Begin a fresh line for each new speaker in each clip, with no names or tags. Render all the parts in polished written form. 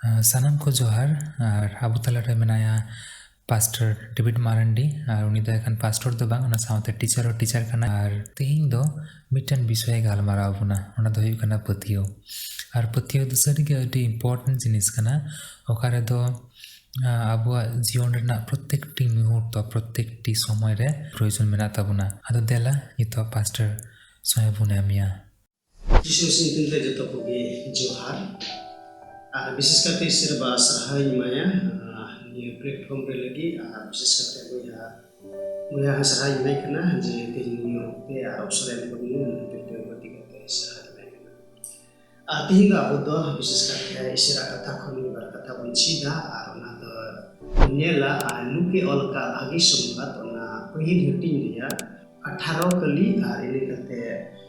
ᱥᱟᱱᱟᱢ ᱠᱚ ᱡᱚᱦᱟᱨ ᱟᱨ ᱟᱵᱚ ᱛᱟᱞᱟᱨᱮ ᱢᱮᱱᱟᱭᱟ ᱯᱟᱥᱴᱚᱨ ᱰᱮᱵᱤᱰ ᱢᱟᱨᱟᱱᱰᱤ ᱟᱨ ᱩᱱᱤ ᱫᱚ ᱮᱠᱷᱟᱱ ᱯᱟᱥᱴᱚᱨ ᱫᱚ ᱵᱟᱝ, ᱚᱱᱟ ᱥᱟᱶᱛᱮ ᱴᱤᱪᱟᱨ ᱦᱚᱸ ᱴᱤᱪᱟर ᱠᱟᱱᱟ। ᱟᱨ ᱛᱮᱦᱮᱧ ᱫᱚ ᱢᱤᱫᱴᱮᱱ ᱵᱤᱥᱚᱭ ᱜᱟᱞᱢᱟᱨᱟᱣ ᱵᱚᱱᱟ, ᱚᱱᱟ ᱫᱚ ᱦᱩᱭᱩᱜ ᱠᱟᱱᱟ ᱯᱟᱹᱛᱭᱟᱹᱣ। ᱟᱨ ᱯᱟᱹᱛᱭᱟᱹᱣ ᱫᱚ ᱥᱟᱹᱨᱤᱜᱮ ᱟᱹᱰᱤ ᱤᱢᱯᱚᱨᱴᱮᱱᱴ ᱡᱤᱱᱤᱥ ᱠᱟᱱᱟ, ᱚᱠᱟ ᱨᱮᱫᱚ ᱟᱵᱚᱣᱟᱜ ᱡᱤᱭᱚᱱ ᱨᱮᱱᱟᱜ ᱯᱨᱚᱛᱮᱠᱴᱤ ᱢᱩᱦᱩᱨᱛᱚ ᱯᱨᱚᱛᱮᱠᱴᱤ ᱥᱚᱢᱚᱭ ᱨᱮ ᱯᱨᱚᱭᱳᱡᱚᱱ ᱢᱮᱱᱟᱜ ᱛᱟᱵᱚᱱᱟ। ᱟᱫᱚ ᱫᱮᱞᱟ ᱱᱤᱛᱚᱜ ᱯᱟᱥᱴᱚᱨ ᱥᱚᱸᱜᱮ ᱵᱚᱱ ᱮᱢᱮᱭᱟ।
ᱡᱤᱥᱩ ᱧᱩᱛᱩᱢ ᱛᱮ ᱡᱚᱛᱚ ᱠᱚᱜᱮ ᱡᱚᱦᱟᱨ ᱟᱨ ᱵᱤᱥᱮᱥ ᱠᱟᱛᱮ ᱤᱥᱨ ᱵᱟ ᱥᱟᱨᱦᱟᱣᱤᱧ ᱮᱢᱟᱭᱟ ᱱᱤᱭᱟᱹ ᱯᱞᱟᱴᱯᱷᱚᱨᱢ ᱨᱮ ᱞᱟᱹᱜᱤᱫ ᱟᱨ ᱵᱤᱥᱮᱥ ᱠᱟᱛᱮ ᱵᱚᱭᱦᱟ ᱥᱟᱨᱦᱟᱣᱤᱧ ᱮᱢᱟᱭ ᱠᱟᱱᱟ ᱡᱮ ᱛᱮᱦᱮᱧ ᱱᱤᱭᱟᱹ ᱚᱠᱛᱮ ᱟᱨ ᱚᱯᱥᱚᱨ ᱮᱢ ᱠᱟᱹᱫᱤᱧᱟ ᱚᱱᱟᱛᱮ ᱵᱟᱹᱛᱤ ᱠᱟᱛᱮ ᱥᱟᱨᱦᱟᱣᱤᱧ ᱮᱢᱟᱭ ᱠᱟᱱᱟ। ᱟᱨ ᱛᱮᱦᱮᱧ ᱫᱚ ᱟᱵᱚ ᱫᱚ ᱵᱤᱥᱮᱥ ᱠᱟᱛᱮ ᱤᱥᱨᱟᱜ ᱠᱟᱛᱷᱟ ᱠᱷᱚᱱ ᱢᱤᱫᱵᱟᱨ ᱠᱟᱛᱷᱟ ᱵᱚᱱ ᱪᱮᱫᱟ ᱟᱨ ᱚᱱᱟ ᱫᱚ ᱧᱮᱞᱟ ᱟᱨ ᱞᱩᱠᱮ ᱚᱞ ᱟᱠᱟᱫ ᱵᱷᱟᱹᱜᱤ ᱥᱚᱝᱵᱟᱫ ᱚᱱᱟ ᱯᱟᱹᱦᱤᱞ ᱦᱟᱹᱴᱤᱧ ᱨᱮᱭᱟᱜ 18 ᱠᱟᱹᱞᱤ ᱟᱨ ᱤᱱᱟᱹ ᱠᱟᱛᱮ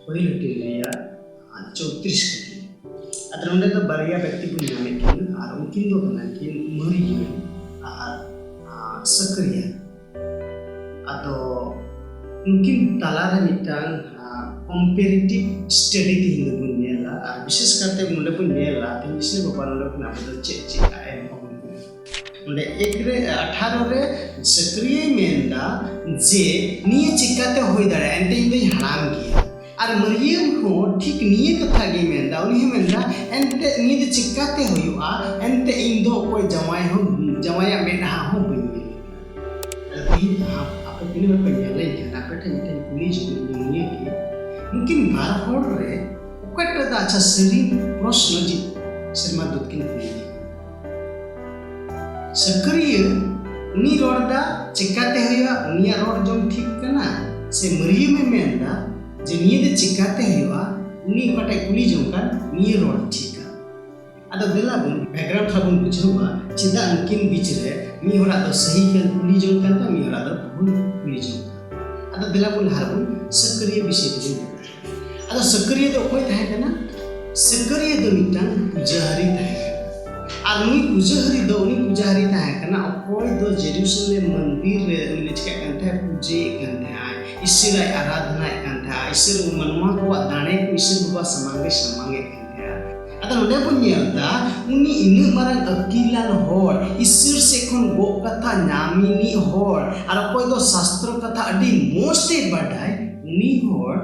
ᱯᱟᱹᱦᱤल ᱦᱟᱹᱴᱤᱧ ᱨᱮᱭᱟᱜ 34 ᱠᱟᱹᱞᱤ। ᱟᱫᱚ ᱱᱚᱰᱮ ᱫᱚ ᱵᱟᱨᱭᱟ ᱵᱮᱠᱛᱤ ᱵᱚᱱ ᱧᱟᱢᱮᱫ ᱠᱤᱱ ᱟᱨ ᱩᱱᱠᱤᱱ ᱫᱚ ᱠᱟᱱᱟ ᱠᱤᱱ ᱢᱟᱨᱤᱭᱟᱢ ᱟᱨ ᱥᱟᱠᱨᱤᱭᱟ। ᱟᱫᱚ उनकी तालारे मिटांग कॉम्पेरेटिव स्टडी थी हिंदू बुनियाला और विशेष करते मुंडे बुनियाला तीसरे बाबा नोडे बुना बदल चे आए मुंडे एक रे 18 रे सक्रिय मेंदा जे निये चिकाते होई दाड़े एंते इंदे हराम किया और मरियम हो ठीक निये कथा गे मेंदा उन्हीं मेंदा एंते निये दे चिकाते होयुआ एंते इंदो कोई जमाया मेंदा हो बनिए ini berpenjala ya, dapat hanya polis dunia ke, mungkin barhor re, ukat ada aja sering prosno ji, serma dutkin polis. Sekalian, uni roda cekate hoya, uni roda jom ठीक करना, से मरियम में मेंदा, जनिए दे cekate होया, uni कटे polis जम कर, नी road ठीक कर। ada bela bun background thabun buझुआ चिदा उनकिन बीच रे मी होरा दो सही kan कुली जों kan ta mi होरा दो भूल कुली जों ada bela bun harbun सक्रिय विषय जो ada सक्रिय दो कोई थाहे kana सक्रिय दो मिटang पुजारी थाहे ar nui पुजारी दो uni पुजारी थाहे kana कोई दो जेरूसलेम मंदिर रे uni chika kan ta पूजे kan ta ईश्वर आराधना kan ta ईश्वर मनवा को दाने को ईश्वर बाबा समांगे ada node pun nyelda uni inu marang akilan hor isir sekon go katha nyami ni hor ar koi do shastro katha adi most badai uni hor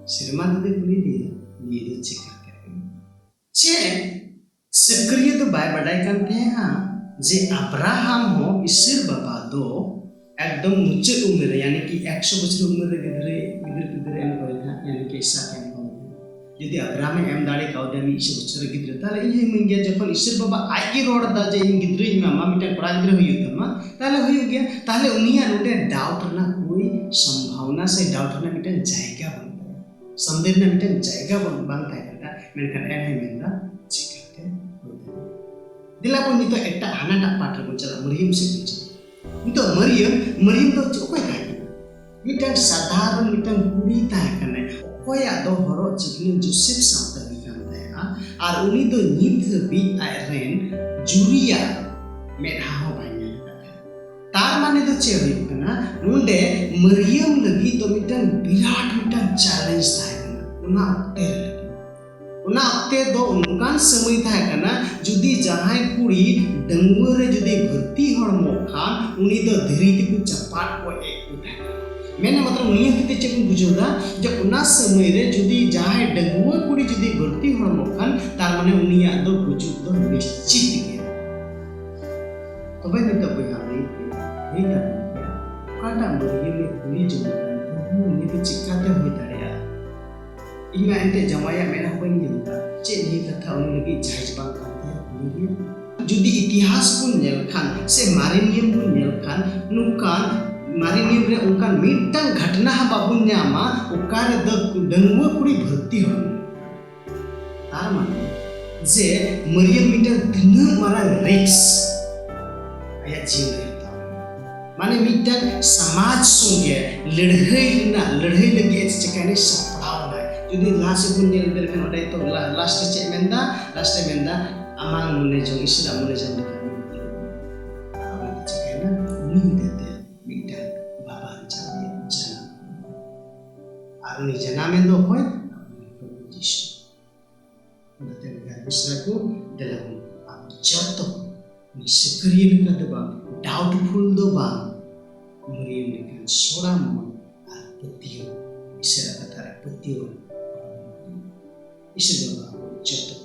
sirman de kuli dia ni de chekar kare che सक्रिय तो bye badai kan the ha je abraham ho isir baba do ekdom mucet umur yani ki 100 বছর umur re gidre em kore tha yani ki isa em jadi Abraham em dare kau dia mi isir bocor gidre tale ini mengia jokon isir baba ai road da je in gidre mama mitan kora gidre huyuk tama tale huyuk gya tale unia node doubt na koi संभावना से doubt na mitan jayga ban संदेह na mitan jayga ban thai kata menkan en hai menda chikate dila pun nito eta hana dak patra pun chala Maryam se pun nito Maryam do chokoi thai mitan sadharan mitan kuri thai kana koya do horo chikni Joseph साथ दिखान था और उन्हीं तो नींद भी iron जूरिया में हाव बाइया तार माने तो चेहरे कना उन्हें मरियम लगी तो मिटन विराट मिटन चैलेंज था कना उना अक्ते दो उनकान समय था कना जुदी जहां कुड़ी डंगुरे जुदी भर्ती हड़मो खान उन्हीं तो धीरे धीरे चपाट को एक उठा मैंने मतलब नियम किते चेक बुझोदा जब उना समय रे जुदी जाहे डंगुआ कुड़ी जुदी भर्ती हड़मो खान तार माने उनिया दो बुजुर्ग दो निश्चित गया तबे नित बया नहीं ना काटा मरियम ने कुली जो तो उन्हीं के चिकाते होई दाड़िया इमा एंते जमाया मेना बन गेला चे नि कथा उन लगी जायज बात करते हैं जुदी इतिहास को नेल खान से मारे नियम को नेल खान नुकान मारी नियम रे उनका मिटन घटना बाबुन न्यामा उकारे द डंगुआ कुड़ी भर्ती हो तार माने जे मरियम मिटन तिना मारा रिक्स आया जीव रहता माने मिटन समाज संगे लड़ाई लगी चकाने सपड़ाव ना जुदी लास्ट बुन नेल बेर kan odai to last che menda amang mune jong isra mune jang dekat apa cakana ni dete मिटन बाबा जाने जना आरनी जना में दो कोई जिस नते बिस्रा को dalam joto ni sekerian ka do bang doubtful do bang meriam lekan soramon ar petio isera kata petio isera joto